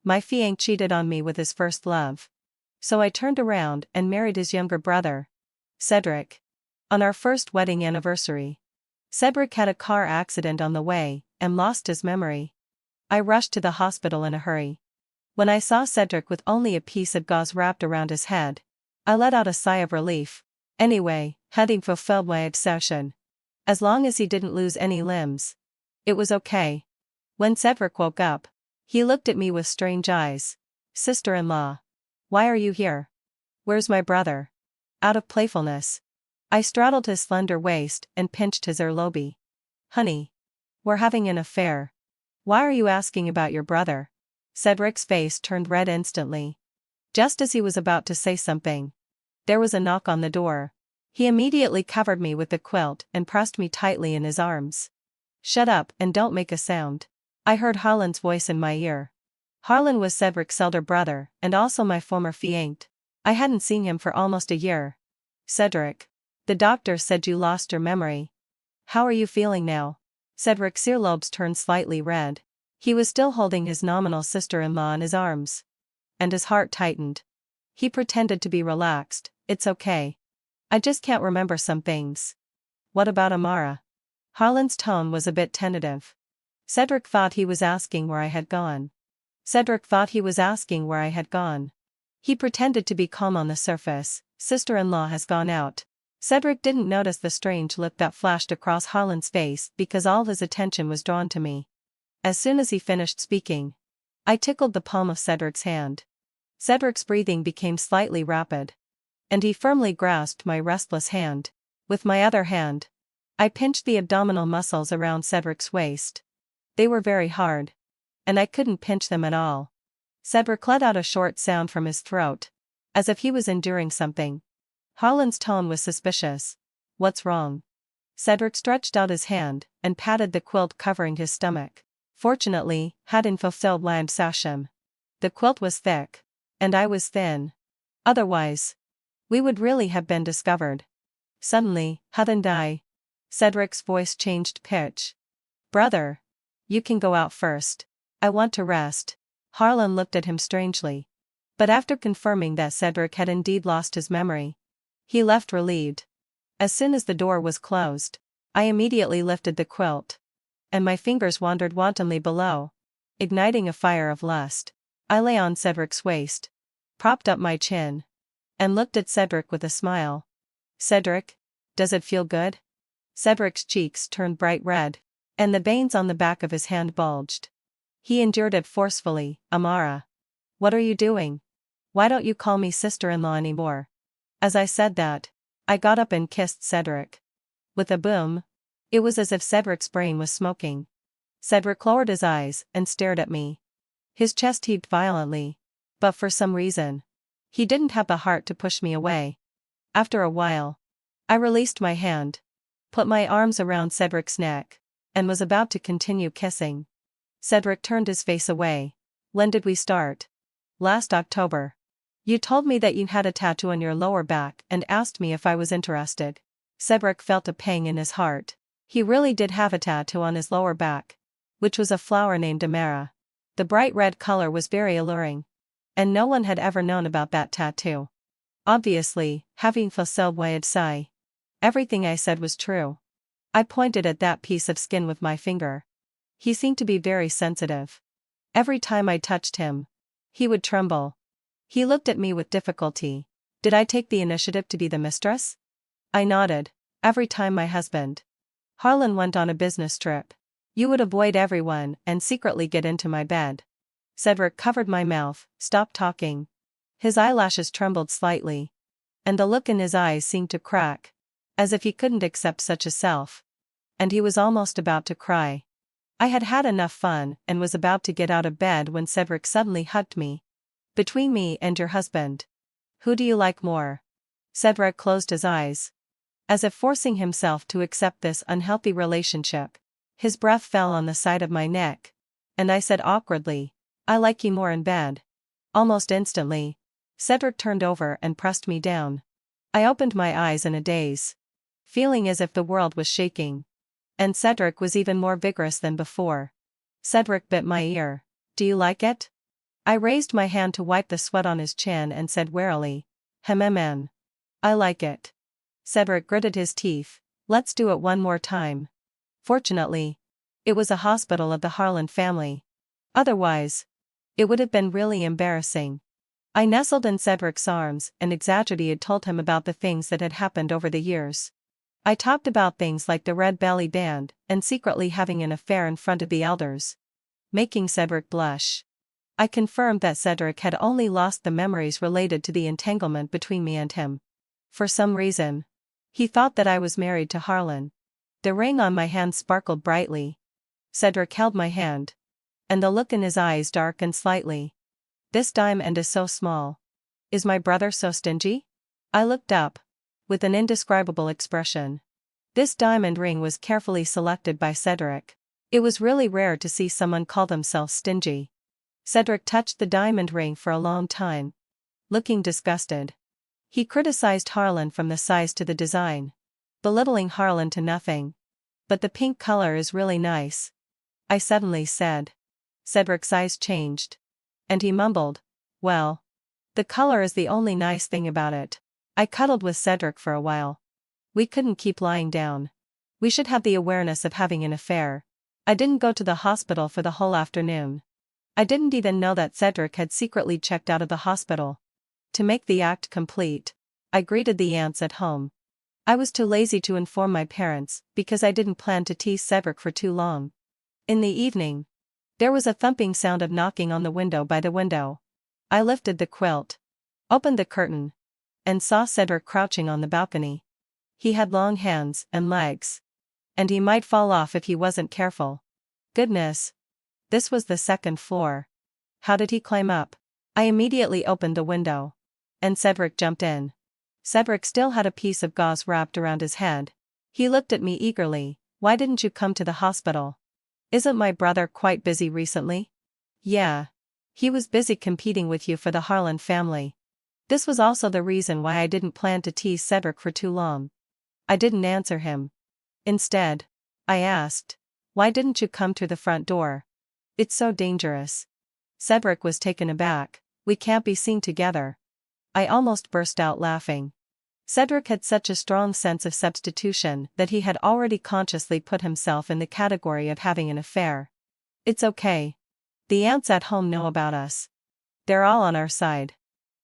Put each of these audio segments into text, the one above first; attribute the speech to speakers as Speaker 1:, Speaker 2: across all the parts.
Speaker 1: My fiancé cheated on me with his first love. So I turned around and married his younger brother, Cedric. On our first wedding anniversary, Cedric had a car accident on the way and lost his memory. I rushed to the hospital in a hurry. When I saw Cedric with only a piece of gauze wrapped around his head, I let out a sigh of relief. Anyway, having fulfilled my obsession. As long as he didn't lose any limbs, it was okay. When Cedric woke up, he looked at me with strange eyes. Sister-in-law. Why are you here? Where's my brother? Out of playfulness, I straddled his slender waist and pinched his earlobe. Honey. We're having an affair. Why are you asking about your brother? Cedric's face turned red instantly. Just as he was about to say something, there was a knock on the door. He immediately covered me with the quilt and pressed me tightly in his arms. Shut up and don't make a sound. I heard Harlan's voice in my ear. Harlan was Cedric's elder brother and also my former fiancé. I hadn't seen him for almost a year. Cedric. The doctor said you lost your memory. How are you feeling now? Cedric's earlobes turned slightly red. He was still holding his nominal sister-in-law in his arms. And his heart tightened. He pretended to be relaxed. It's okay. I just can't remember some things. What about Amara? Harlan's tone was a bit tentative. Cedric thought he was asking where I had gone. He pretended to be calm on the surface. Sister-in-law has gone out. Cedric didn't notice the strange look that flashed across Harlan's face because all his attention was drawn to me. As soon as he finished speaking, I tickled the palm of Cedric's hand. Cedric's breathing became slightly rapid. And he firmly grasped my restless hand. With my other hand, I pinched the abdominal muscles around Cedric's waist. They were very hard. And I couldn't pinch them at all. Cedric let out a short sound from his throat, as if he was enduring something. Harlan's tone was suspicious. What's wrong? Cedric stretched out his hand and patted the quilt covering his stomach. Fortunately, hadn't fulfilled land sasham. The quilt was thick. And I was thin. Otherwise, we would really have been discovered. Suddenly, hadn't I? Cedric's voice changed pitch. Brother. You can go out first. I want to rest. Harlan looked at him strangely. But after confirming that Cedric had indeed lost his memory, he left relieved. As soon as the door was closed, I immediately lifted the quilt. And my fingers wandered wantonly below, igniting a fire of lust. I lay on Cedric's waist, propped up my chin, and looked at Cedric with a smile. Cedric, does it feel good? Cedric's cheeks turned bright red, and the veins on the back of his hand bulged. He endured it forcefully. Amara. What are you doing? Why don't you call me sister-in-law anymore? As I said that, I got up and kissed Cedric. With a boom. It was as if Cedric's brain was smoking. Cedric lowered his eyes and stared at me. His chest heaved violently. But for some reason, he didn't have the heart to push me away. After a while, I released my hand, put my arms around Cedric's neck, and was about to continue kissing. Cedric turned his face away. When did we start? Last October. You told me that you had a tattoo on your lower back and asked me if I was interested. Cedric felt a pang in his heart. He really did have a tattoo on his lower back, which was a flower named Amara. The bright red color was very alluring. And no one had ever known about that tattoo. Obviously, having fulfilled my desire, everything I said was true. I pointed at that piece of skin with my finger. He seemed to be very sensitive. Every time I touched him, he would tremble. He looked at me with difficulty. Did I take the initiative to be the mistress? I nodded. Every time my husband, Harlan, went on a business trip, you would avoid everyone and secretly get into my bed. Cedric covered my mouth, stopped talking. His eyelashes trembled slightly. And the look in his eyes seemed to crack, as if he couldn't accept such a self. And he was almost about to cry. I had had enough fun and was about to get out of bed when Cedric suddenly hugged me. Between me and your husband, who do you like more? Cedric closed his eyes, as if forcing himself to accept this unhealthy relationship. His breath fell on the side of my neck, and I said awkwardly, I like you more in bed. Almost instantly, Cedric turned over and pressed me down. I opened my eyes in a daze, feeling as if the world was shaking. And Cedric was even more vigorous than before. Cedric bit my ear. Do you like it? I raised my hand to wipe the sweat on his chin and said warily, "Hmm. I like it." Cedric gritted his teeth. "Let's do it one more time." Fortunately, it was a hospital of the Harlan family. Otherwise, it would have been really embarrassing. I nestled in Cedric's arms and exaggerated told him about the things that had happened over the years. I talked about things like the Red Belly Band and secretly having an affair in front of the elders, making Cedric blush. I confirmed that Cedric had only lost the memories related to the entanglement between me and him. For some reason, he thought that I was married to Harlan. The ring on my hand sparkled brightly. Cedric held my hand, and the look in his eyes darkened slightly. "This diamond is so small. Is my brother so stingy?" I looked up, with an indescribable expression. This diamond ring was carefully selected by Cedric. It was really rare to see someone call themselves stingy. Cedric touched the diamond ring for a long time, looking disgusted. He criticized Harlan from the size to the design, belittling Harlan to nothing. "But the pink color is really nice," I suddenly said. Cedric's eyes changed, and he mumbled, "Well, the color is the only nice thing about it." I cuddled with Cedric for a while. We couldn't keep lying down. We should have the awareness of having an affair. I didn't go to the hospital for the whole afternoon. I didn't even know that Cedric had secretly checked out of the hospital. To make the act complete, I greeted the aunts at home. I was too lazy to inform my parents because I didn't plan to tease Cedric for too long. In the evening, there was a thumping sound of knocking on the window by the window. I lifted the quilt, opened the curtain, and saw Cedric crouching on the balcony. He had long hands and legs, and he might fall off if he wasn't careful. Goodness! This was the second floor. How did he climb up? I immediately opened the window, and Cedric jumped in. Cedric still had a piece of gauze wrapped around his head. He looked at me eagerly. "Why didn't you come to the hospital? Isn't my brother quite busy recently?" "Yeah. He was busy competing with you for the Harlan family." This was also the reason why I didn't plan to tease Cedric for too long. I didn't answer him. Instead, I asked, "Why didn't you come through the front door? It's so dangerous." Cedric was taken aback. "We can't be seen together." I almost burst out laughing. Cedric had such a strong sense of substitution that he had already consciously put himself in the category of having an affair. "It's okay. The aunts at home know about us. They're all on our side."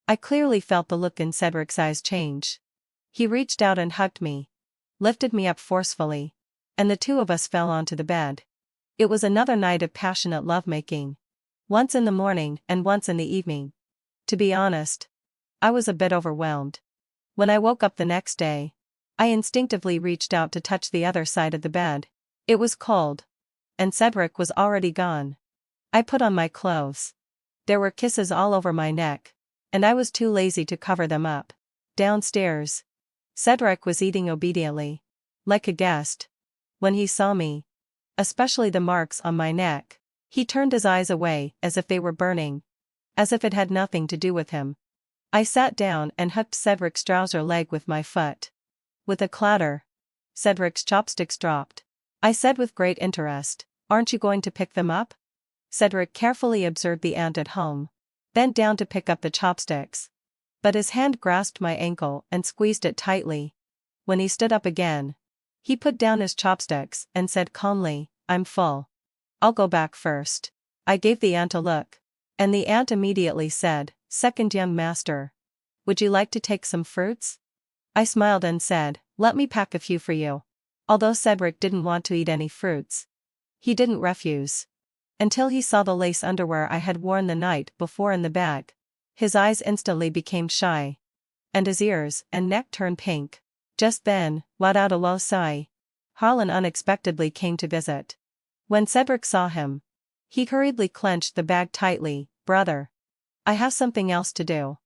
Speaker 1: I clearly felt the look in Cedric's eyes change. He reached out and hugged me, lifted me up forcefully, and the two of us fell onto the bed. It was another night of passionate lovemaking. Once in the morning and once in the evening. To be honest, I was a bit overwhelmed. When I woke up the next day, I instinctively reached out to touch the other side of the bed. It was cold, and Cedric was already gone. I put on my clothes. There were kisses all over my neck, and I was too lazy to cover them up. Downstairs, Cedric was eating obediently, like a guest. When he saw me, especially the marks on my neck, he turned his eyes away as if they were burning, as if it had nothing to do with him. I sat down and hooked Cedric's trouser leg with my foot. With a clatter, Cedric's chopsticks dropped. I said with great interest, "Aren't you going to pick them up?" Cedric carefully observed the aunt at home, bent down to pick up the chopsticks. But his hand grasped my ankle and squeezed it tightly. When he stood up again, he put down his chopsticks and said calmly, "I'm full. I'll go back first." I gave the aunt a look, and the aunt immediately said, "Second young master. Would you like to take some fruits?" I smiled and said, "Let me pack a few for you." Although Cedric didn't want to eat any fruits, he didn't refuse. Until he saw the lace underwear I had worn the night before in the bag. His eyes instantly became shy, and his ears and neck turned pink. Just then, let out a low sigh. Harlan unexpectedly came to visit. When Cedric saw him, he hurriedly clenched the bag tightly. "Brother, I have something else to do.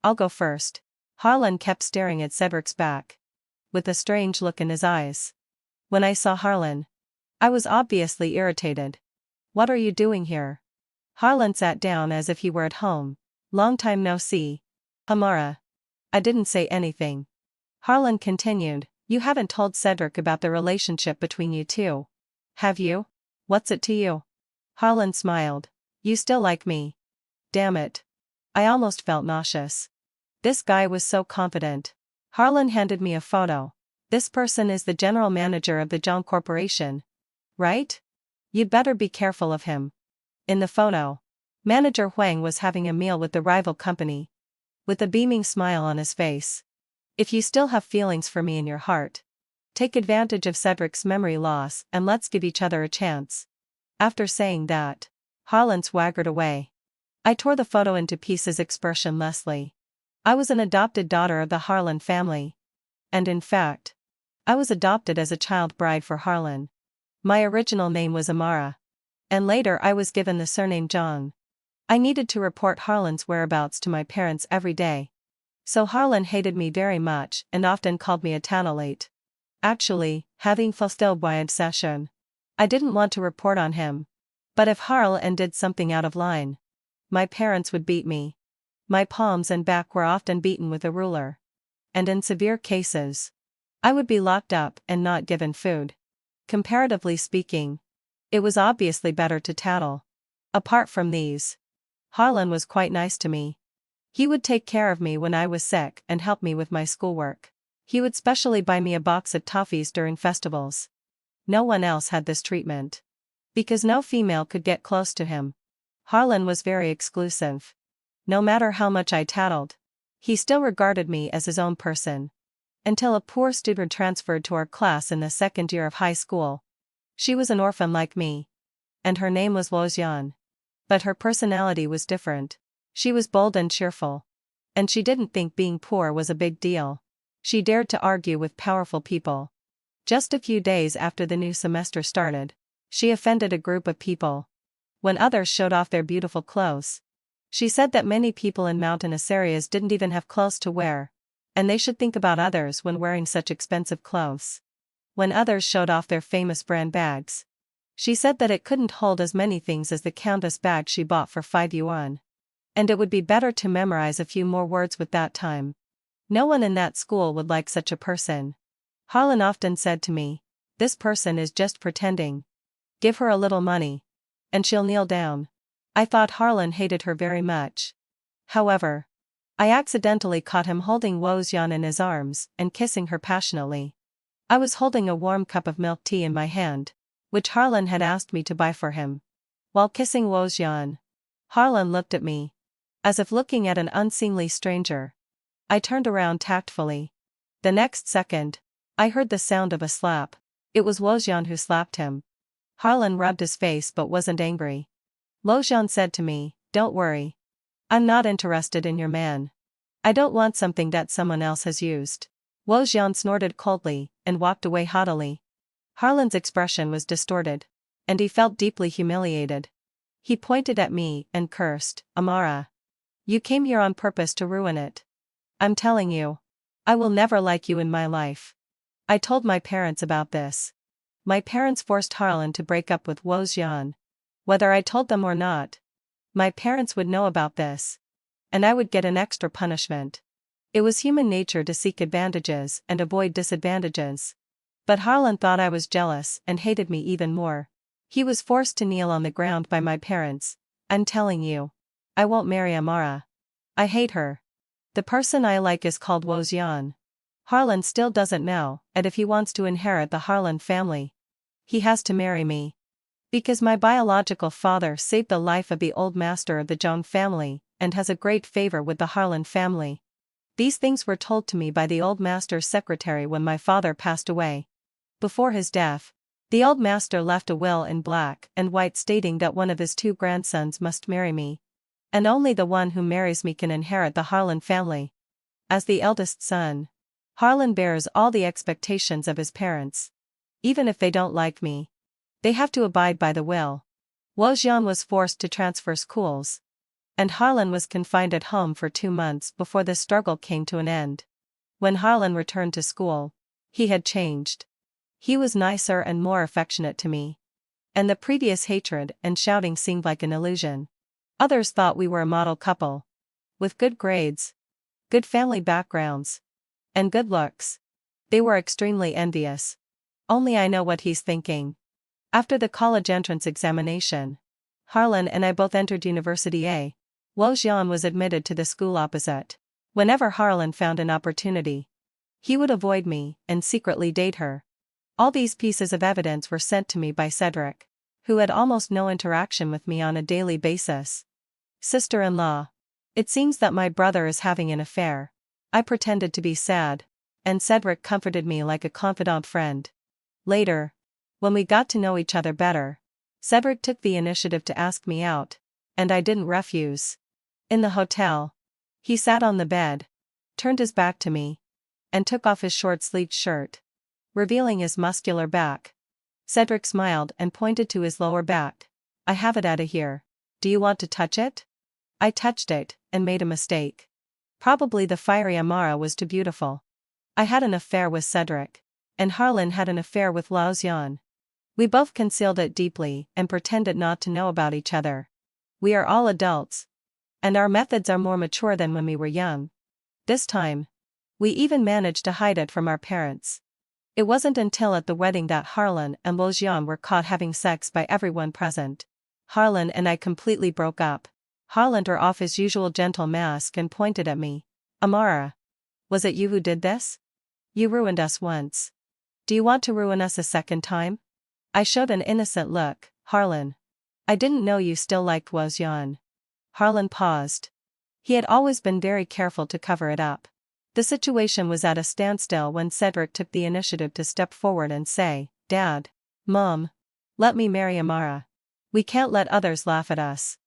Speaker 1: I'll go first." Harlan kept staring at Cedric's back, with a strange look in his eyes. When I saw Harlan, I was obviously irritated. "What are you doing here?" Harlan sat down as if he were at home. "Long time no see, Amara." I didn't say anything. Harlan continued, "You haven't told Cedric about the relationship between you two, have you? What's it to you?" Harlan smiled. "You still like me?" Damn it. I almost felt nauseous. This guy was so confident. Harlan handed me a photo. This person is the general manager of the John Corporation. Right? You'd better be careful of him. In the photo, Manager Huang was having a meal with the rival company, with a beaming smile on his face. If you still have feelings for me in your heart, take advantage of Cedric's memory loss and let's give each other a chance. After saying that, Harlan swaggered away. I tore the photo into pieces expressionlessly. I was an adopted daughter of the Harlan family. And in fact, I was adopted as a child bride for Harlan. My original name was Amara. And later I was given the surname Zhang. I needed to report Harlan's whereabouts to my parents every day. So Harlan hated me very much and often called me a tattletale. Actually, having fulfilled my obsession, I didn't want to report on him. But if Harlan did something out of line, my parents would beat me. My palms and back were often beaten with a ruler. And in severe cases, I would be locked up and not given food. Comparatively speaking, it was obviously better to tattle. Apart from these, Harlan was quite nice to me. He would take care of me when I was sick and help me with my schoolwork. He would specially buy me a box of toffees during festivals. No one else had this treatment. Because no female could get close to him. Harlan was very exclusive. No matter how much I tattled, he still regarded me as his own person. Until a poor student transferred to our class in the second year of high school. She was an orphan like me. And her name was Luoxian. But her personality was different. She was bold and cheerful. And she didn't think being poor was a big deal. She dared to argue with powerful people. Just a few days after the new semester started, she offended a group of people. When others showed off their beautiful clothes, she said that many people in mountainous areas didn't even have clothes to wear, and they should think about others when wearing such expensive clothes. When others showed off their famous brand bags, she said that it couldn't hold as many things as the countess bag she bought for 5 yuan. And it would be better to memorize a few more words with that time. No one in that school would like such a person. Harlan often said to me, "This person is just pretending. Give her a little money, and she'll kneel down." I thought Harlan hated her very much. However, I accidentally caught him holding Luoxian in his arms and kissing her passionately. I was holding a warm cup of milk tea in my hand, which Harlan had asked me to buy for him. While kissing Luoxian, Harlan looked at me, as if looking at an unseemly stranger. I turned around tactfully. The next second, I heard the sound of a slap. It was Luoxian who slapped him. Harlan rubbed his face but wasn't angry. Luoxian said to me, "Don't worry. I'm not interested in your man. I don't want something that someone else has used." Luoxian snorted coldly and walked away haughtily. Harlan's expression was distorted, and he felt deeply humiliated. He pointed at me and cursed, "Amara. You came here on purpose to ruin it. I'm telling you, I will never like you in my life." I told my parents about this. My parents forced Harlan to break up with Luoxian. Whether I told them or not, my parents would know about this. And I would get an extra punishment. It was human nature to seek advantages and avoid disadvantages. But Harlan thought I was jealous and hated me even more. He was forced to kneel on the ground by my parents. "I'm telling you, I won't marry Amara. I hate her. The person I like is called Luoxian. Harlan still doesn't know, and if he wants to inherit the Harlan family, he has to marry me. Because my biological father saved the life of the old master of the Zhang family, and has a great favor with the Harlan family." These things were told to me by the old master's secretary when my father passed away. Before his death, the old master left a will in black and white stating that one of his 2 grandsons must marry me. And only the one who marries me can inherit the Harlan family. As the eldest son, Harlan bears all the expectations of his parents. Even if they don't like me, they have to abide by the will. Luoxian was forced to transfer schools, and Harlan was confined at home for 2 months before the struggle came to an end. When Harlan returned to school, he had changed. He was nicer and more affectionate to me. And the previous hatred and shouting seemed like an illusion. Others thought we were a model couple. With good grades, good family backgrounds, and good looks. They were extremely envious. Only I know what he's thinking. After the college entrance examination, Harlan and I both entered University A. Wojian was admitted to the school opposite. Whenever Harlan found an opportunity, he would avoid me and secretly date her. All these pieces of evidence were sent to me by Cedric, who had almost no interaction with me on a daily basis. Sister-in-law. It seems that my brother is having an affair. I pretended to be sad, and Cedric comforted me like a confidant friend. Later, when we got to know each other better, Cedric took the initiative to ask me out, and I didn't refuse. In the hotel, he sat on the bed, turned his back to me, and took off his short-sleeved shirt, revealing his muscular back. Cedric smiled and pointed to his lower back. I have it outta here. Do you want to touch it? I touched it, and made a mistake. Probably the fiery Amara was too beautiful. I had an affair with Cedric, and Harlan had an affair with Lao Xian. We both concealed it deeply and pretended not to know about each other. We are all adults, and our methods are more mature than when we were young. This time, we even managed to hide it from our parents. It wasn't until at the wedding that Harlan and Lao Xian were caught having sex by everyone present. Harlan and I completely broke up. Harlan tore off his usual gentle mask and pointed at me. Amara. Was it you who did this? You ruined us once. Do you want to ruin us a second time? I showed an innocent look. Harlan. I didn't know you still liked Lao Xian. Harlan paused. He had always been very careful to cover it up. The situation was at a standstill when Cedric took the initiative to step forward and say, Dad. Mom. Let me marry Amara. We can't let others laugh at us.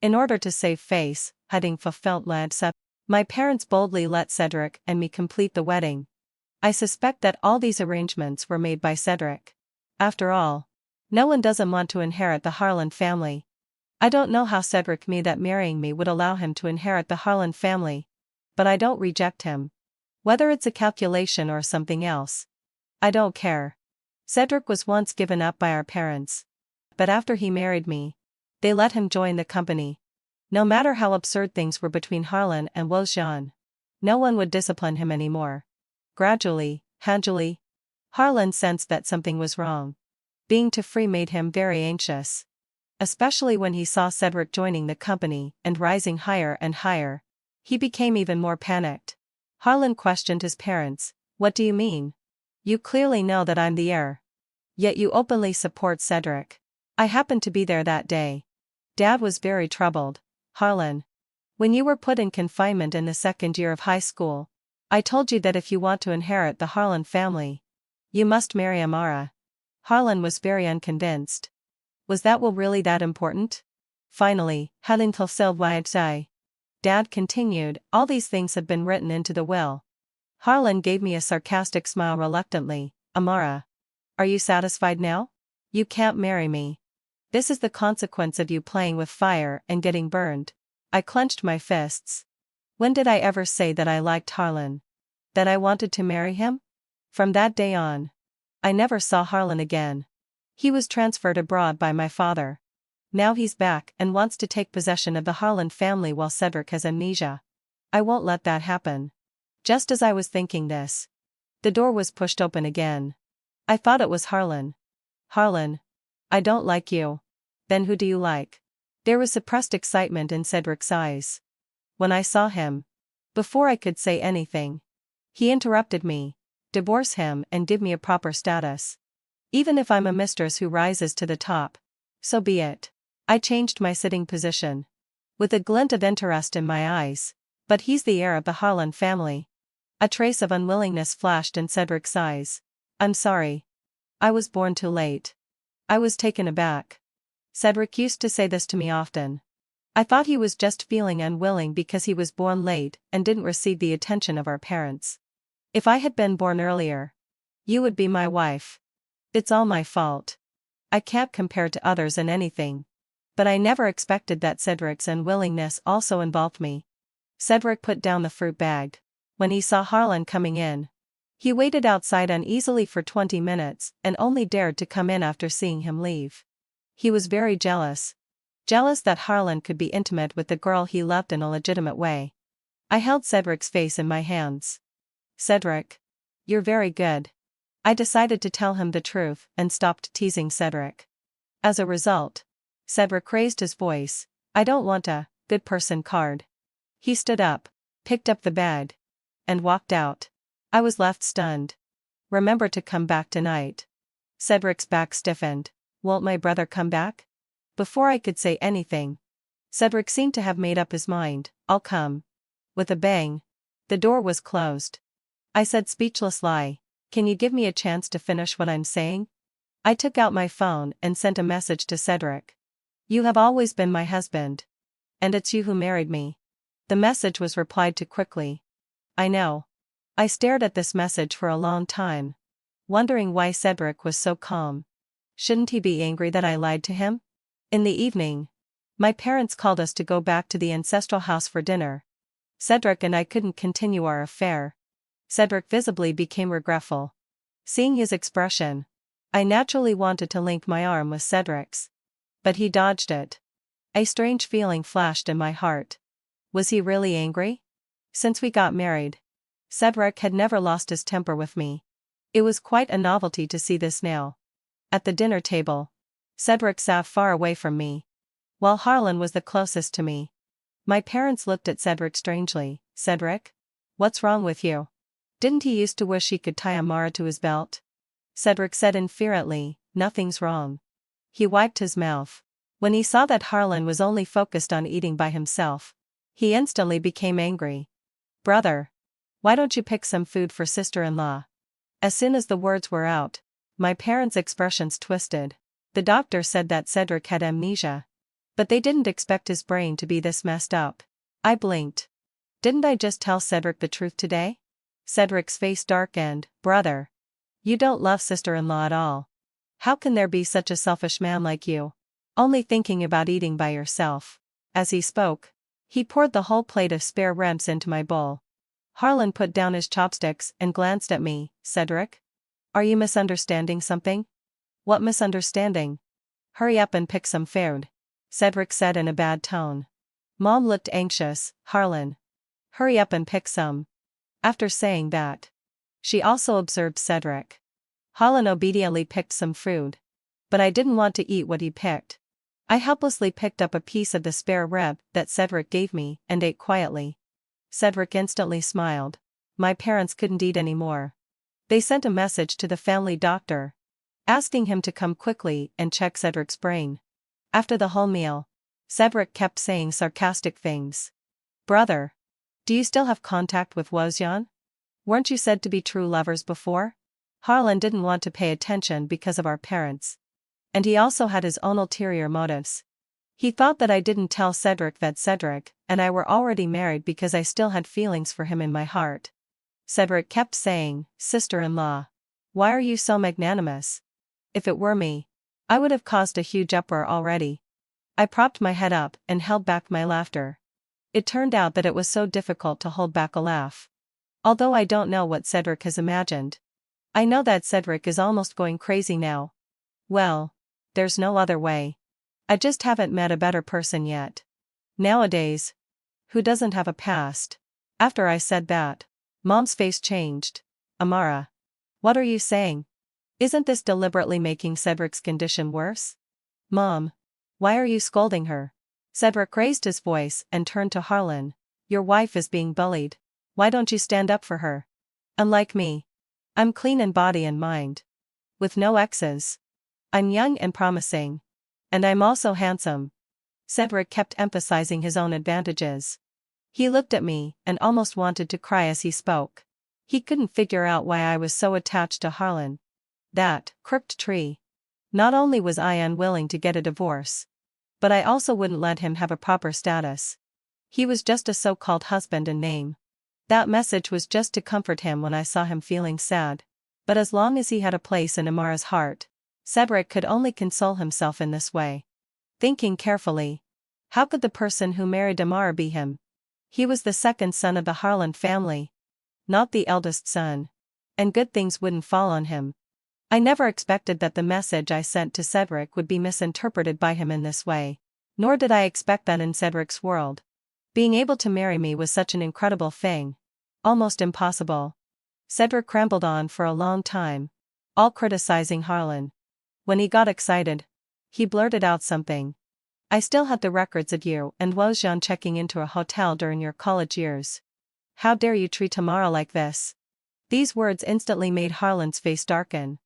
Speaker 1: In order to save face, having fulfilled Ladset, my parents boldly let Cedric and me complete the wedding. I suspect that all these arrangements were made by Cedric. After all, no one doesn't want to inherit the Harlan family. I don't know how Cedric knew that marrying me would allow him to inherit the Harlan family, but I don't reject him. Whether it's a calculation or something else, I don't care. Cedric was once given up by our parents, but after he married me, they let him join the company. No matter how absurd things were between Harlan and Lao Xian, no one would discipline him anymore. Gradually, Harlan sensed that something was wrong. Being too free made him very anxious. Especially when he saw Cedric joining the company and rising higher and higher, he became even more panicked. Harlan questioned his parents. What do you mean? You clearly know that I'm the heir. Yet you openly support Cedric. I happened to be there that day. Dad was very troubled. Harlan. When you were put in confinement in the second year of high school, I told you that if you want to inherit the Harlan family, you must marry Amara. Harlan was very unconvinced. Was that will really that important? Finally, Harlan fulfilled what I'd say. Dad continued, all these things have been written into the will. Harlan gave me a sarcastic smile reluctantly. Amara. Are you satisfied now? You can't marry me. This is the consequence of you playing with fire and getting burned. I clenched my fists. When did I ever say that I liked Harlan? That I wanted to marry him? From that day on, I never saw Harlan again. He was transferred abroad by my father. Now he's back and wants to take possession of the Harlan family while Cedric has amnesia. I won't let that happen. Just as I was thinking this, the door was pushed open again. I thought it was Harlan. Harlan. I don't like you. Then who do you like? There was suppressed excitement in Cedric's eyes. When I saw him, before I could say anything, he interrupted me. Divorce him and give me a proper status. Even if I'm a mistress who rises to the top, so be it. I changed my sitting position, with a glint of interest in my eyes. But he's the heir of the Harlan family. A trace of unwillingness flashed in Cedric's eyes. I'm sorry. I was born too late. I was taken aback. Cedric used to say this to me often. I thought he was just feeling unwilling because he was born late and didn't receive the attention of our parents. If I had been born earlier, you would be my wife. It's all my fault. I can't compare to others in anything. But I never expected that Cedric's unwillingness also involved me. Cedric put down the fruit bag. When he saw Harlan coming in, he waited outside uneasily for 20 minutes and only dared to come in after seeing him leave. He was very jealous. Jealous that Harlan could be intimate with the girl he loved in a legitimate way. I held Cedric's face in my hands. Cedric. You're very good. I decided to tell him the truth and stopped teasing Cedric. As a result, Cedric raised his voice. I don't want to good person card. He stood up, picked up the bag, and walked out. I was left stunned. Remember to come back tonight. Cedric's back stiffened. Won't my brother come back? Before I could say anything, Cedric seemed to have made up his mind. I'll come. With a bang, the door was closed. I said speechless lie. Can you give me a chance to finish what I'm saying? I took out my phone and sent a message to Cedric. You have always been my husband. And it's you who married me. The message was replied to quickly. I know. I stared at this message for a long time, wondering why Cedric was so calm. Shouldn't he be angry that I lied to him? In the evening, my parents called us to go back to the ancestral house for dinner. Cedric and I couldn't continue our affair. Cedric visibly became regretful. Seeing his expression, I naturally wanted to link my arm with Cedric's. But he dodged it. A strange feeling flashed in my heart. Was he really angry? Since we got married, Cedric had never lost his temper with me. It was quite a novelty to see this now. At the dinner table, Cedric sat far away from me, while Harlan was the closest to me. My parents looked at Cedric strangely. Cedric? What's wrong with you? Didn't he used to wish he could tie Amara to his belt? Cedric said indifferently, nothing's wrong. He wiped his mouth. When he saw that Harlan was only focused on eating by himself, he instantly became angry. Brother, why don't you pick some food for sister-in-law? As soon as the words were out, my parents' expressions twisted. The doctor said that Cedric had amnesia. But they didn't expect his brain to be this messed up. I blinked. Didn't I just tell Cedric the truth today? Cedric's face darkened. Brother, you don't love sister-in-law at all. How can there be such a selfish man like you? Only thinking about eating by yourself. As he spoke, he poured the whole plate of spare ribs into my bowl. Harlan put down his chopsticks and glanced at me. Cedric? Are you misunderstanding something? What misunderstanding? Hurry up and pick some food, Cedric said in a bad tone. Mom looked anxious. Harlan, hurry up and pick some. After saying that, she also observed Cedric. Harlan obediently picked some food. But I didn't want to eat what he picked. I helplessly picked up a piece of the spare rib that Cedric gave me and ate quietly. Cedric instantly smiled. My parents couldn't eat anymore. They sent a message to the family doctor, asking him to come quickly and check Cedric's brain. After the whole meal, Cedric kept saying sarcastic things. Brother, do you still have contact with Wozyan? Weren't you said to be true lovers before? Harlan didn't want to pay attention because of our parents. And he also had his own ulterior motives. He thought that I didn't tell Cedric that Cedric and I were already married because I still had feelings for him in my heart. Cedric kept saying, sister-in-law, why are you so magnanimous? If it were me, I would have caused a huge uproar already. I propped my head up and held back my laughter. It turned out that it was so difficult to hold back a laugh. Although I don't know what Cedric has imagined. I know that Cedric is almost going crazy now. Well, there's no other way. I just haven't met a better person yet. Nowadays, who doesn't have a past? After I said that, Mom's face changed. Amara, what are you saying? Isn't this deliberately making Cedric's condition worse? Mom, why are you scolding her? Cedric raised his voice and turned to Harlan. Your wife is being bullied. Why don't you stand up for her? Unlike me, I'm clean in body and mind. With no exes. I'm young and promising. And I'm also handsome. Cedric kept emphasizing his own advantages. He looked at me and almost wanted to cry as he spoke. He couldn't figure out why I was so attached to Harlan. That crooked tree. Not only was I unwilling to get a divorce, but I also wouldn't let him have a proper status. He was just a so-called husband in name. That message was just to comfort him when I saw him feeling sad. But as long as he had a place in Amara's heart, Cedric could only console himself in this way. Thinking carefully, how could the person who married Amara be him? He was the second son of the Harlan family, not the eldest son. And good things wouldn't fall on him. I never expected that the message I sent to Cedric would be misinterpreted by him in this way. Nor did I expect that in Cedric's world. Being able to marry me was such an incredible thing. Almost impossible. Cedric rambled on for a long time, all criticizing Harlan. When he got excited, he blurted out something. I still had the records of you and Wozhan checking into a hotel during your college years. How dare you treat Amara like this? These words instantly made Harlan's face darken.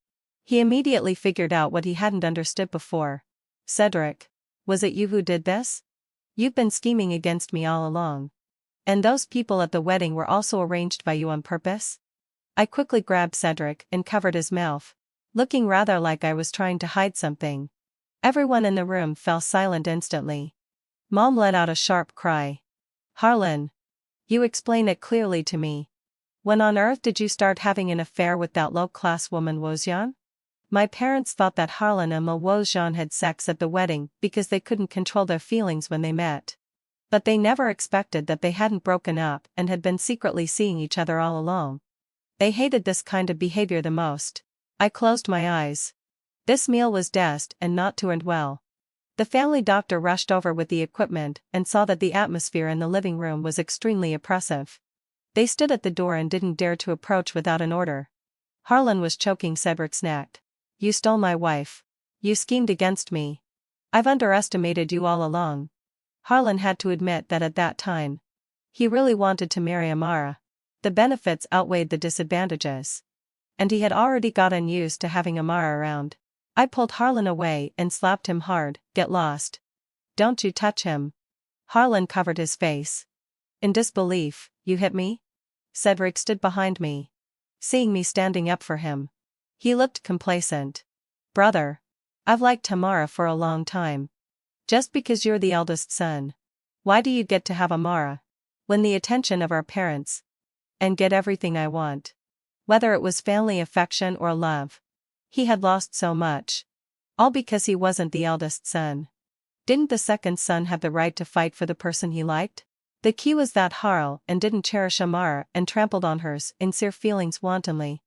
Speaker 1: He immediately figured out what he hadn't understood before. Cedric, was it you who did this? You've been scheming against me all along. And those people at the wedding were also arranged by you on purpose? I quickly grabbed Cedric and covered his mouth, looking rather like I was trying to hide something. Everyone in the room fell silent instantly. Mom let out a sharp cry. Harlan! You explain it clearly to me. When on earth did you start having an affair with that low-class woman Wozhan? My parents thought that Harlan and Wozhan had sex at the wedding because they couldn't control their feelings when they met. But they never expected that they hadn't broken up and had been secretly seeing each other all along. They hated this kind of behavior the most. I closed my eyes. This meal was destined and not to end well. The family doctor rushed over with the equipment and saw that the atmosphere in the living room was extremely oppressive. They stood at the door and didn't dare to approach without an order. Harlan was choking Cedric's neck. You stole my wife. You schemed against me. I've underestimated you all along. Harlan had to admit that at that time, he really wanted to marry Amara. The benefits outweighed the disadvantages. And he had already gotten used to having Amara around. I pulled Harlan away and slapped him hard. Get lost. Don't you touch him. Harlan covered his face. In disbelief, you hit me? Cedric stood behind me, seeing me standing up for him. He looked complacent. Brother, I've liked Amara for a long time. Just because you're the eldest son, why do you get to have Amara? Win the attention of our parents. And get everything I want. Whether it was family affection or love. He had lost so much. All because he wasn't the eldest son. Didn't the second son have the right to fight for the person he liked? The key was that Harlan didn't cherish Amara and trampled on her sincere feelings wantonly.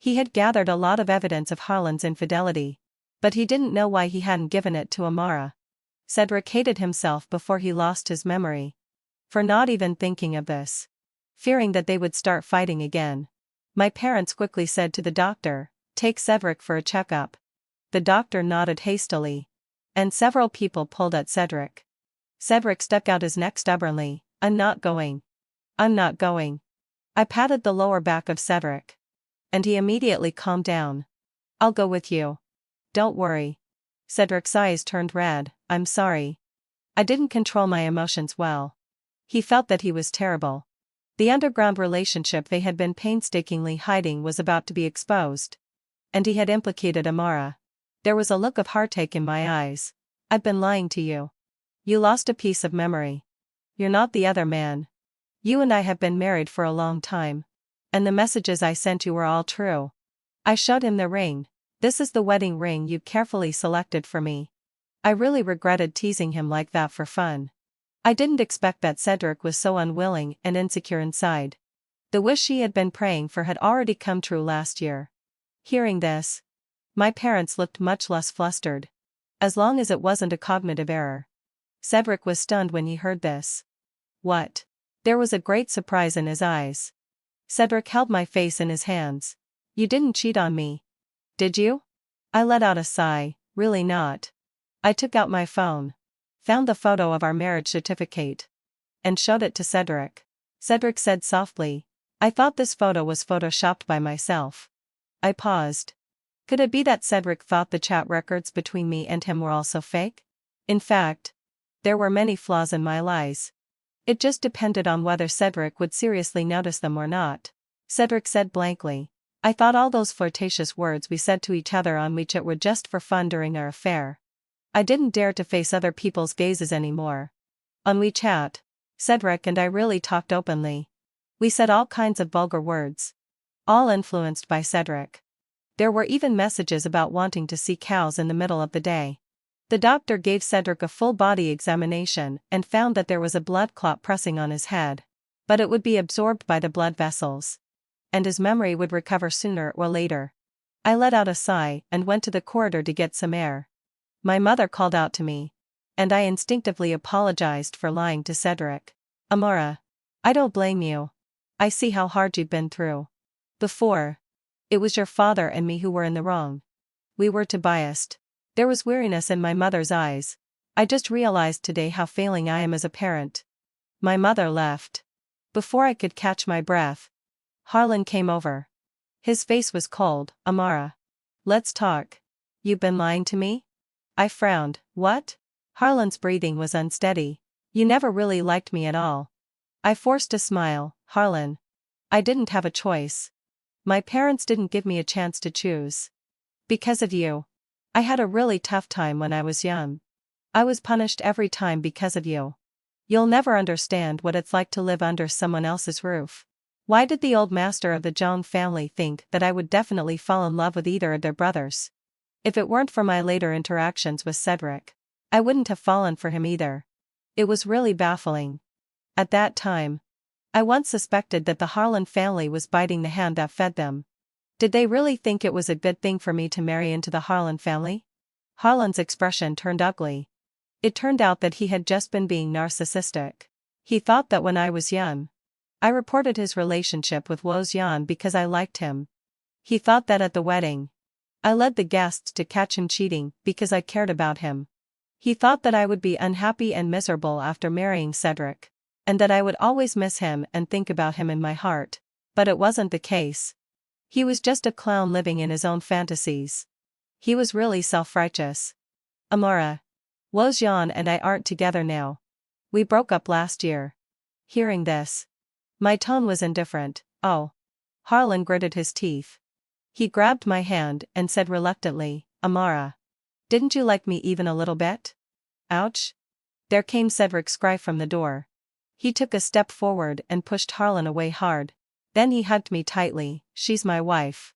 Speaker 1: He had gathered a lot of evidence of Harlan's infidelity. But he didn't know why he hadn't given it to Amara. Cedric hated himself before he lost his memory. For not even thinking of this. Fearing that they would start fighting again. My parents quickly said to the doctor, take Cedric for a checkup. The doctor nodded hastily. And several people pulled at Cedric. Cedric stuck out his neck stubbornly. I'm not going. I'm not going. I patted the lower back of Cedric. And he immediately calmed down. I'll go with you. Don't worry. Cedric's eyes turned red. I'm sorry. I didn't control my emotions well. He felt that he was terrible. The underground relationship they had been painstakingly hiding was about to be exposed. And he had implicated Amara. There was a look of heartache in my eyes. I've been lying to you. You lost a piece of memory. You're not the other man. You and I have been married for a long time. And the messages I sent you were all true. I showed him the ring. This is the wedding ring you carefully selected for me. I really regretted teasing him like that for fun. I didn't expect that Cedric was so unwilling and insecure inside. The wish he had been praying for had already come true last year. Hearing this, my parents looked much less flustered. As long as it wasn't a cognitive error. Cedric was stunned when he heard this. What? There was a great surprise in his eyes. Cedric held my face in his hands. You didn't cheat on me. Did you? I let out a sigh. Really not. I took out my phone. Found the photo of our marriage certificate. And showed it to Cedric. Cedric said softly. I thought this photo was photoshopped by myself. I paused. Could it be that Cedric thought the chat records between me and him were also fake? In fact, there were many flaws in my lies. It just depended on whether Cedric would seriously notice them or not. Cedric said blankly. I thought all those flirtatious words we said to each other on WeChat were just for fun during our affair. I didn't dare to face other people's gazes anymore. On WeChat, Cedric and I really talked openly. We said all kinds of vulgar words. All influenced by Cedric. There were even messages about wanting to see cows in the middle of the day. The doctor gave Cedric a full body examination and found that there was a blood clot pressing on his head. But it would be absorbed by the blood vessels. And his memory would recover sooner or later. I let out a sigh and went to the corridor to get some air. My mother called out to me. And I instinctively apologized for lying to Cedric. Amara, I don't blame you. I see how hard you've been through. Before, it was your father and me who were in the wrong. We were too biased. There was weariness in my mother's eyes. I just realized today how failing I am as a parent. My mother left. Before I could catch my breath, Harlan came over. His face was cold. Amara. Let's talk. You've been lying to me? I frowned. What? Harlan's breathing was unsteady. You never really liked me at all. I forced a smile. Harlan. I didn't have a choice. My parents didn't give me a chance to choose. Because of you. I had a really tough time when I was young. I was punished every time because of you. You'll never understand what it's like to live under someone else's roof. Why did the old master of the Zhang family think that I would definitely fall in love with either of their brothers? If it weren't for my later interactions with Cedric, I wouldn't have fallen for him either. It was really baffling. At that time, I once suspected that the Harlan family was biting the hand that fed them. Did they really think it was a good thing for me to marry into the Harlan family? Harlan's expression turned ugly. It turned out that he had just been being narcissistic. He thought that when I was young, I reported his relationship with Wo Xian because I liked him. He thought that at the wedding, I led the guests to catch him cheating because I cared about him. He thought that I would be unhappy and miserable after marrying Cedric, and that I would always miss him and think about him in my heart, but it wasn't the case. He was just a clown living in his own fantasies. He was really self-righteous. Amara. Wo Xian and I aren't together now. We broke up last year. Hearing this, my tone was indifferent. Oh. Harlan gritted his teeth. He grabbed my hand and said reluctantly, Amara. Didn't you like me even a little bit? Ouch. There came Cedric's cry from the door. He took a step forward and pushed Harlan away hard. Then he hugged me tightly. She's my wife.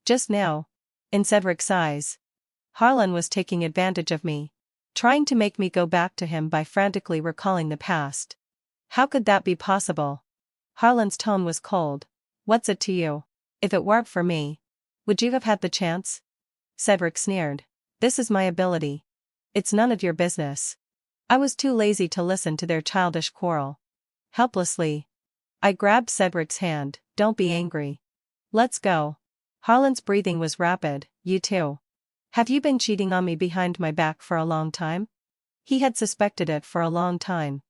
Speaker 1: Just now, in Cedric's eyes, Harlan was taking advantage of me, trying to make me go back to him by frantically recalling the past. How could that be possible? Harlan's tone was cold. What's it to you? If it weren't for me, would you have had the chance? Cedric sneered. This is my ability. It's none of your business. I was too lazy to listen to their childish quarrel. Helplessly, I grabbed Cedric's hand. Don't be angry. Let's go. Harlan's breathing was rapid. You too. Have you been cheating on me behind my back for a long time? He had suspected it for a long time.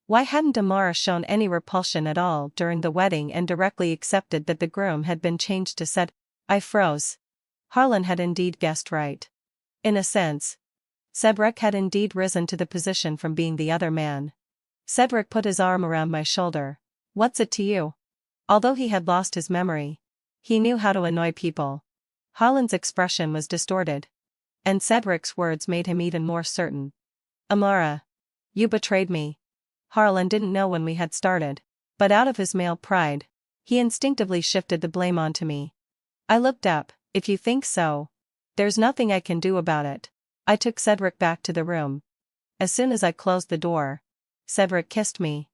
Speaker 1: Why hadn't Amara shown any repulsion at all during the wedding and directly accepted that the groom had been changed to Cedric? I froze. Harlan had indeed guessed right. In a sense, Cedric had indeed risen to the position from being the other man. Cedric put his arm around my shoulder. What's it to you? Although he had lost his memory, he knew how to annoy people. Harlan's expression was distorted, and Cedric's words made him even more certain. Amara. You betrayed me. Harlan didn't know when we had started, but out of his male pride, he instinctively shifted the blame onto me. I looked up. If you think so, there's nothing I can do about it. I took Cedric back to the room. As soon as I closed the door, Cedric kissed me.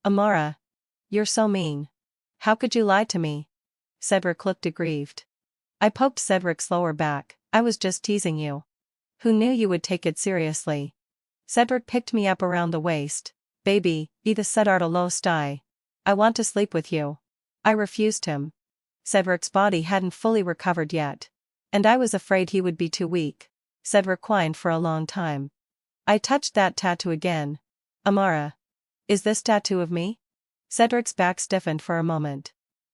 Speaker 1: Amara. You're so mean. How could you lie to me? Cedric looked aggrieved. I poked Cedric's lower back. I was just teasing you. Who knew you would take it seriously? Cedric picked me up around the waist. Baby, Ida Sedart lo sty. I want to sleep with you. I refused him. Cedric's body hadn't fully recovered yet, and I was afraid he would be too weak. Cedric whined for a long time. I touched that tattoo again. Amara. Is this tattoo of me? Cedric's back stiffened for a moment.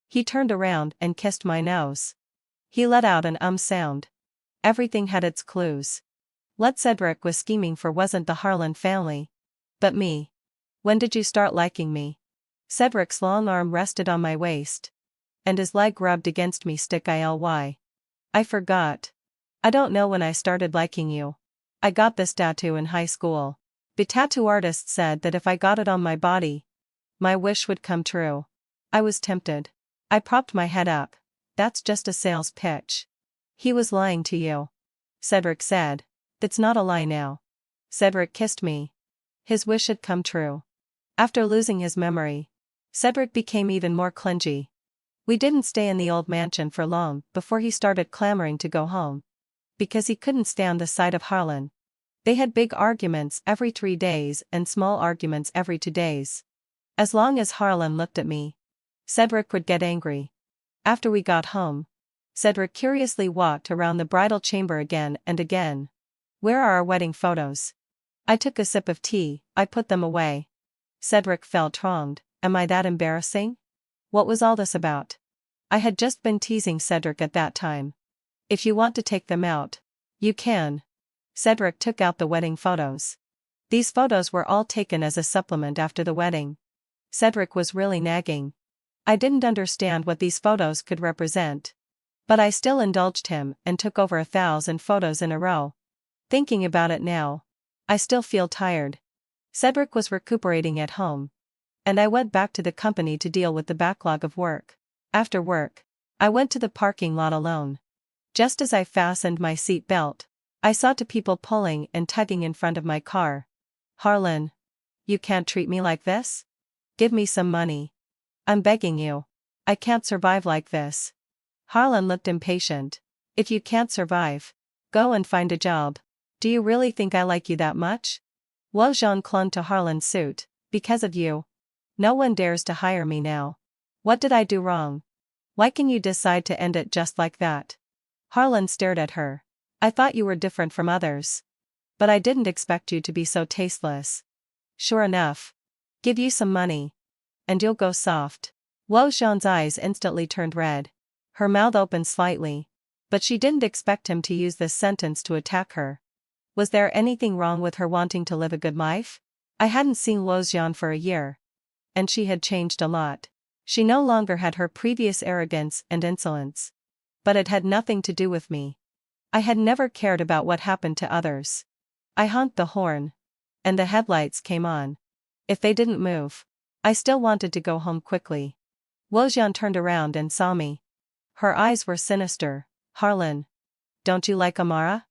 Speaker 1: He turned around and kissed my nose. He let out an sound. Everything had its clues. What Cedric was scheming for wasn't the Harlan family, but me. When did you start liking me? Cedric's long arm rested on my waist, and his leg rubbed against me. I forgot. I don't know when I started liking you. I got this tattoo in high school. The tattoo artist said that if I got it on my body, my wish would come true. I was tempted. I propped my head up. That's just a sales pitch. He was lying to you. Cedric said. That's not a lie now. Cedric kissed me. His wish had come true. After losing his memory, Cedric became even more clingy. We didn't stay in the old mansion for long before he started clamoring to go home. Because he couldn't stand the sight of Harlan. They had big arguments every 3 days and small arguments every 2 days. As long as Harlan looked at me, Cedric would get angry. After we got home, Cedric curiously walked around the bridal chamber again and again. Where are our wedding photos? I took a sip of tea, I put them away. Cedric felt wronged. Am I that embarrassing? What was all this about? I had just been teasing Cedric at that time. If you want to take them out, you can. Cedric took out the wedding photos. These photos were all taken as a supplement after the wedding. Cedric was really nagging. I didn't understand what these photos could represent. But I still indulged him and took over 1,000 photos in a row. Thinking about it now, I still feel tired. Cedric was recuperating at home. And I went back to the company to deal with the backlog of work. After work, I went to the parking lot alone. Just as I fastened my seat belt, I saw two people pulling and tugging in front of my car. Harlan. You can't treat me like this? Give me some money. I'm begging you. I can't survive like this. Harlan looked impatient. If you can't survive, go and find a job. Do you really think I like you that much? Wojeon clung to Harlan's suit. Because of you. No one dares to hire me now. What did I do wrong? Why can you decide to end it just like that? Harlan stared at her. I thought you were different from others. But I didn't expect you to be so tasteless. Sure enough. Give you some money. And you'll go soft. Wojeon's eyes instantly turned red. Her mouth opened slightly. But she didn't expect him to use this sentence to attack her. Was there anything wrong with her wanting to live a good life? I hadn't seen Wojeon for a year. And she had changed a lot. She no longer had her previous arrogance and insolence. But it had nothing to do with me. I had never cared about what happened to others. I honked the horn. And the headlights came on. If they didn't move, I still wanted to go home quickly. Wojeon turned around and saw me. Her eyes were sinister. Harlan. Don't you like Amara?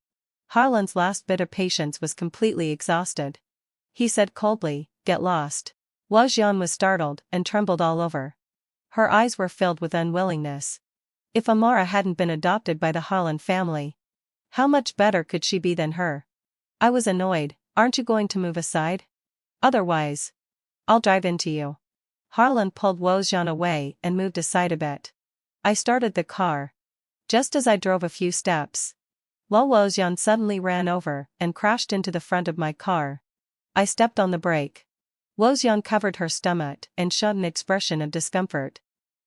Speaker 1: Harlan's last bit of patience was completely exhausted. He said coldly, get lost. Wojeon was startled and trembled all over. Her eyes were filled with unwillingness. If Amara hadn't been adopted by the Harlan family, how much better could she be than her? I was annoyed. Aren't you going to move aside? Otherwise, I'll drive into you. Harlan pulled Wojeon away and moved aside a bit. I started the car. Just as I drove a few steps, Wojeon suddenly ran over and crashed into the front of my car. I stepped on the brake. Wojeon covered her stomach and showed an expression of discomfort.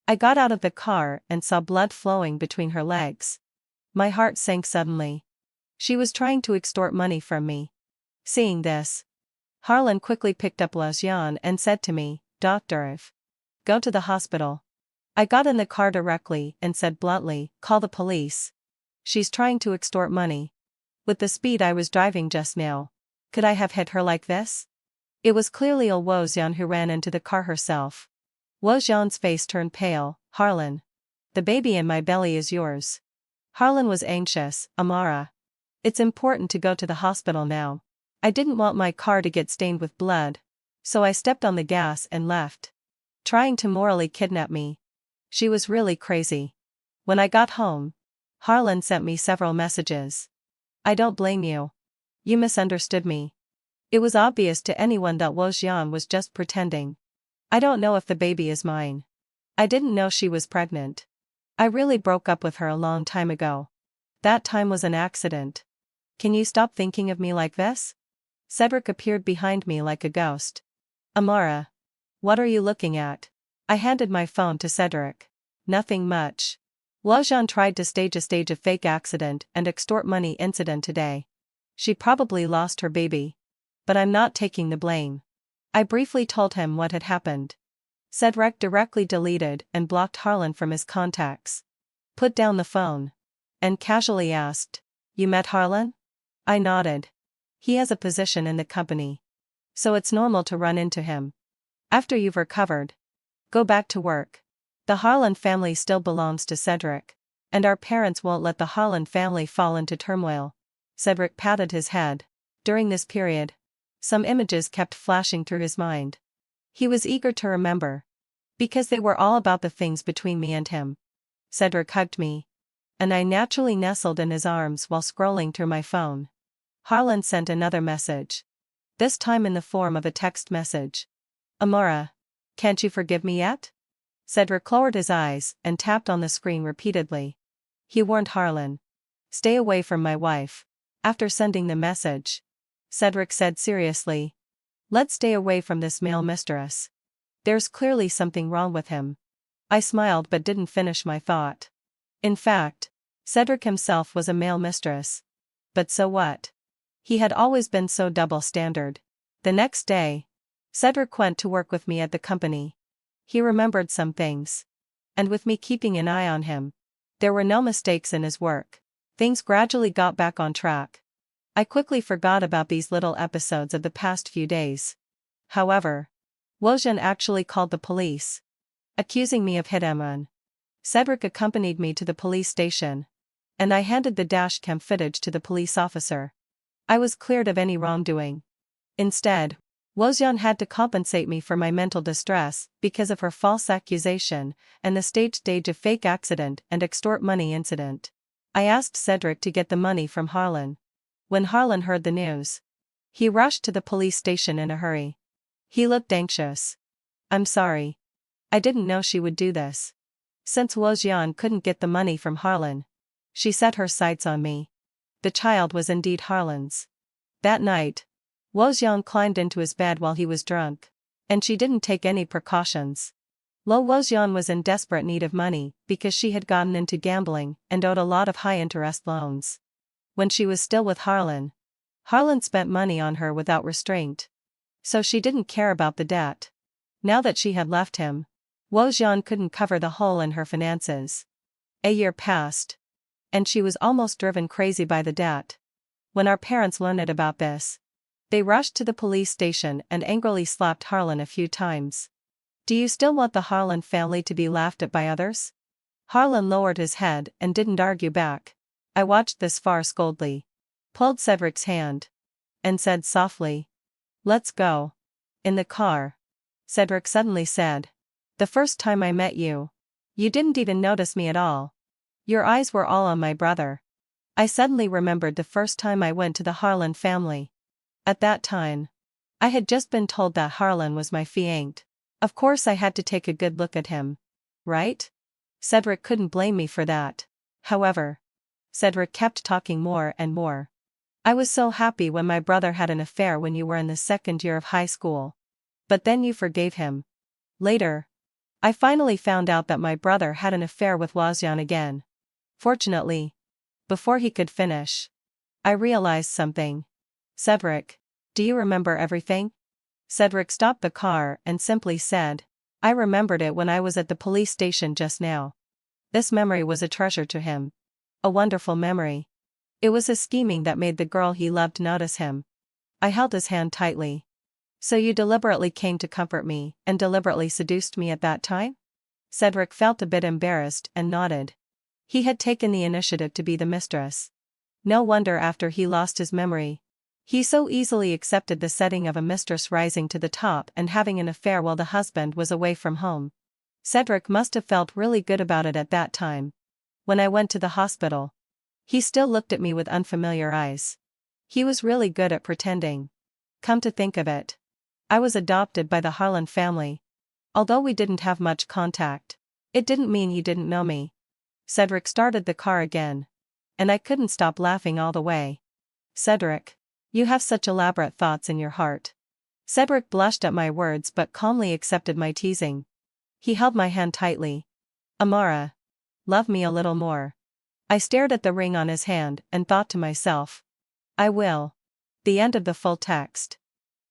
Speaker 1: I got out of the car and saw blood flowing between her legs. My heart sank suddenly. She was trying to extort money from me. Seeing this, Harlan quickly picked up Wojeon and said to me, Doctor, go to the hospital. I got in the car directly and said bluntly, call the police. She's trying to extort money. With the speed I was driving just now, could I have hit her like this? It was clearly Wojeon who ran into the car herself. Wojeon's face turned pale. Harlan. The baby in my belly is yours. Harlan was anxious. Amara. It's important to go to the hospital now. I didn't want my car to get stained with blood. So I stepped on the gas and left. Trying to morally kidnap me. She was really crazy. When I got home, Harlan sent me several messages. I don't blame you. You misunderstood me. It was obvious to anyone that Wojeon was just pretending. I don't know if the baby is mine. I didn't know she was pregnant. I really broke up with her a long time ago. That time was an accident. Can you stop thinking of me like this? Cedric appeared behind me like a ghost. Amara. What are you looking at? I handed my phone to Cedric. Nothing much. Wojeon tried to stage a fake accident and extort money incident today. She probably lost her baby. But I'm not taking the blame. I briefly told him what had happened. Cedric directly deleted and blocked Harlan from his contacts. Put down the phone. And casually asked, you met Harlan? I nodded. He has a position in the company. So it's normal to run into him. After you've recovered, go back to work. The Harlan family still belongs to Cedric. And our parents won't let the Harlan family fall into turmoil. Cedric patted his head. During this period, some images kept flashing through his mind. He was eager to remember. Because they were all about the things between me and him. Cedric hugged me. And I naturally nestled in his arms while scrolling through my phone. Harlan sent another message. This time in the form of a text message. Amara. Can't you forgive me yet? Cedric lowered his eyes and tapped on the screen repeatedly. He warned Harlan. Stay away from my wife. After sending the message, Cedric said seriously. Let's stay away from this male mistress. There's clearly something wrong with him. I smiled but didn't finish my thought. In fact, Cedric himself was a male mistress. But so what? He had always been so double-standard. The next day, Cedric went to work with me at the company. He remembered some things. And with me keeping an eye on him, there were no mistakes in his work. Things gradually got back on track. I quickly forgot about these little episodes of the past few days. However, Wojciech actually called the police, accusing me of hitman. Cedric accompanied me to the police station, and I handed the dashcam footage to the police officer. I was cleared of any wrongdoing. Instead, Wojciech had to compensate me for my mental distress because of her false accusation and the staged of fake accident and extort money incident. I asked Cedric to get the money from Harlan. When Harlan heard the news, he rushed to the police station in a hurry. He looked anxious. I'm sorry. I didn't know she would do this. Since Wojciech couldn't get the money from Harlan, she set her sights on me. The child was indeed Harlan's. That night, Wojciech climbed into his bed while he was drunk, and she didn't take any precautions. Wojciech was in desperate need of money because she had gotten into gambling and owed a lot of high-interest loans. When she was still with Harlan, Harlan spent money on her without restraint. So she didn't care about the debt. Now that she had left him, Wojciech couldn't cover the hole in her finances. A year passed, and she was almost driven crazy by the debt. When our parents learned about this, they rushed to the police station and angrily slapped Harlan a few times. Do you still want the Harlan family to be laughed at by others? Harlan lowered his head and didn't argue back. I watched this farce coldly, pulled Cedric's hand, and said softly, "Let's go." In the car, Cedric suddenly said, "The first time I met you, you didn't even notice me at all. Your eyes were all on my brother." I suddenly remembered the first time I went to the Harlan family. At that time, I had just been told that Harlan was my fiancé. Of course I had to take a good look at him. Right? Cedric couldn't blame me for that. However, Cedric kept talking more and more. I was so happy when my brother had an affair when you were in the second year of high school. But then you forgave him. Later, I finally found out that my brother had an affair with Wojciech again. Fortunately, before he could finish, I realized something. Cedric, do you remember everything? Cedric stopped the car and simply said, I remembered it when I was at the police station just now. This memory was a treasure to him. A wonderful memory. It was his scheming that made the girl he loved notice him. I held his hand tightly. So you deliberately came to comfort me and deliberately seduced me at that time? Cedric felt a bit embarrassed and nodded. He had taken the initiative to be the mistress. No wonder after he lost his memory, he so easily accepted the setting of a mistress rising to the top and having an affair while the husband was away from home. Cedric must have felt really good about it at that time. When I went to the hospital, he still looked at me with unfamiliar eyes. He was really good at pretending. Come to think of it, I was adopted by the Harlan family. Although we didn't have much contact, it didn't mean he didn't know me. Cedric started the car again, and I couldn't stop laughing all the way. Cedric, you have such elaborate thoughts in your heart. Cedric blushed at my words but calmly accepted my teasing. He held my hand tightly. Amara, love me a little more. I stared at the ring on his hand and thought to myself, I will. The end of the full text.